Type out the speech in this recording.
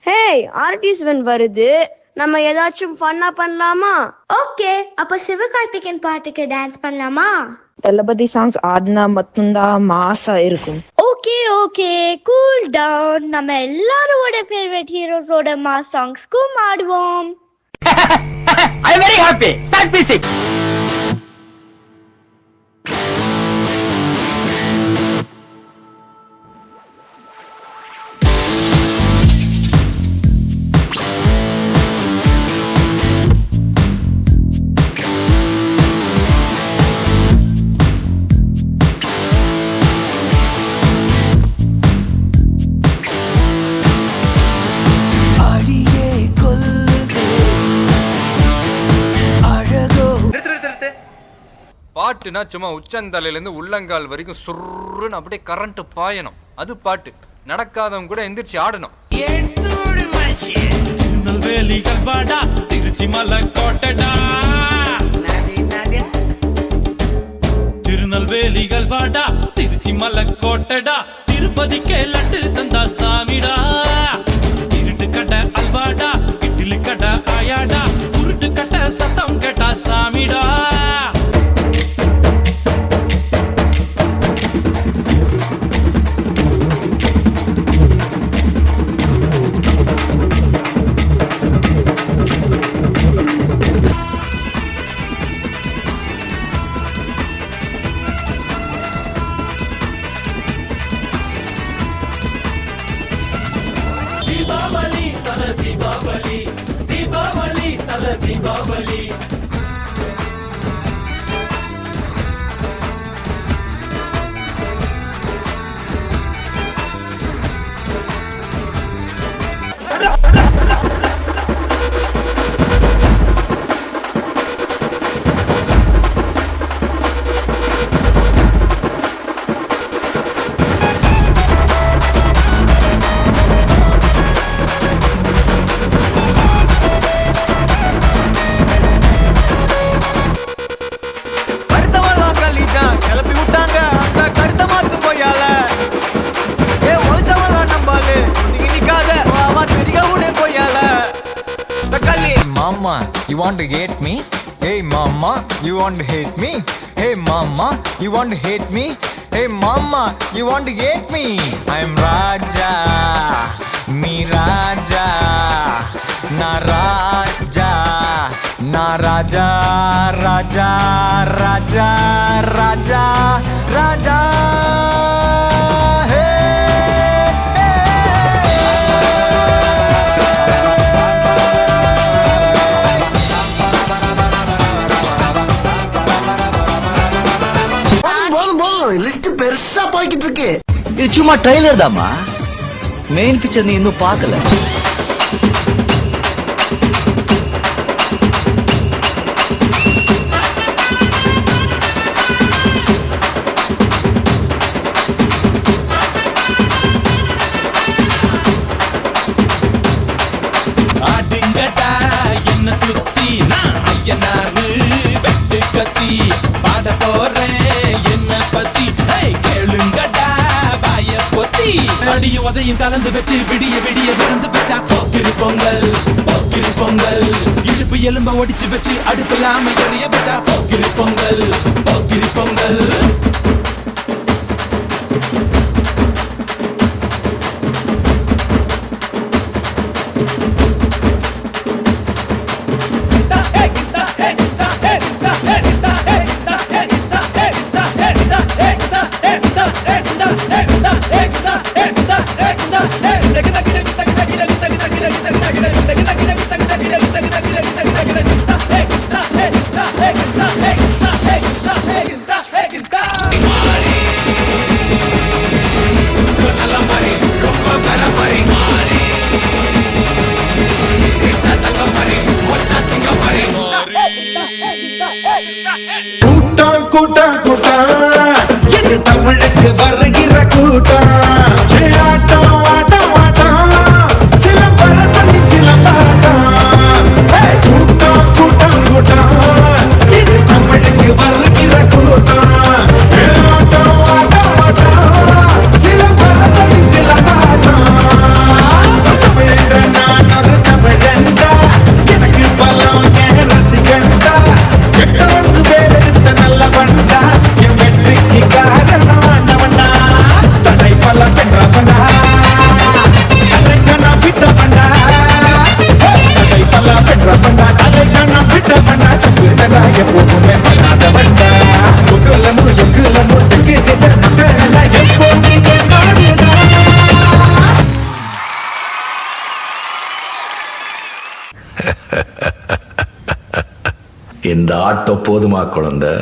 Hey, artist வருது. நம்ம ஏதாச்சும் ஃபன்னா பண்ணலாமா? ஓகே, அப்ப சிவகார்த்திகேயன் பாட்டுக்கு டான்ஸ் பண்ணலாமா? தளபதி சாங்ஸ் ஆடினா மட்டும்தான் மாசா இருக்கும். Okay okay, cool down. நம்ம எல்லாரோட ஃபேவரட் ஹீரோஸோட மாஸ் சாங்ஸ்க்கும் ஆடுவோம். I am very happy. Start music. பாட்டுனா சும்மா உச்சந்தலையிலேருந்து உள்ளங்கால் வரைக்கும் சுருன்னு அப்படியே கரண்ட் பாயணும். அது பாட்டு. நடக்காதவங்க கூட எந்திரிச்சு ஆடணும். திருநெல்வேலி கல்வாடா, திருச்சி மலை கோட்டடா, திருநெல்வேலி கல்வாடா, திருச்சி மலை கோட்டடா, திருப்பதிக்கே லட்டு தந்தா சாமிடா, இருட்டு கடை அல்வாடா, இட்லி கடை ஆயாடா, உருட்டு கடை சத்தம் கேட்டா சாமிடா. தீபாவளி தல தீபாவளி, தீபாவளி தல Deepavali. Mama, you want to hate me? Hey mama, you want to hate me? Hey mama, you want to hate me? Hey mama, you want to hate me? I'm Raja, me Raja, na Raja, na Raja, Raja, Raja, Raja, Raja. List பெருசா போய்கிட்டு இருக்கு. இது சும்மா trailer தாமா, main picture நீ இன்னும் பார்க்கல. ஆடுங்கடா என்ன சுத்தி, நான் ஐயனாரு வெட்டு கத்தி பாட போறேன் என்ன பத்தி. கேளுங்கடா பாய பொத்தி, அடிய உதையும் கலந்து வச்சு விடிய விடிய விழுந்து வச்சா போக்கிரு பொங்கல், போக்கிரு பொங்கல். இடுப்பு எலும்ப ஒடிச்சு வச்சு அடுப்பில்லாம எறிய வச்சா போக்கிரு பொங்கல், போக்கிரு பொங்கல். கூட்டம் கூட்டம் கூட்டம், இது தமிழுக்கு வருகிற கூட்டம். ஆட்டம் ஆட்டம் ஆட்டம், சிலம்பரசனின் சிலம்பாட்டம். கூட்டம் கூட்டம் கூட்டம், இது தமிழுக்கு வருகிற கூட்டம். ஆட்டம் ஆட்டம் ஆட்டம், சிலம்பரசனின் சிலம்பாட்டம். தமிழ் இந்த ஆட்டம் போதுமா குழந்தை?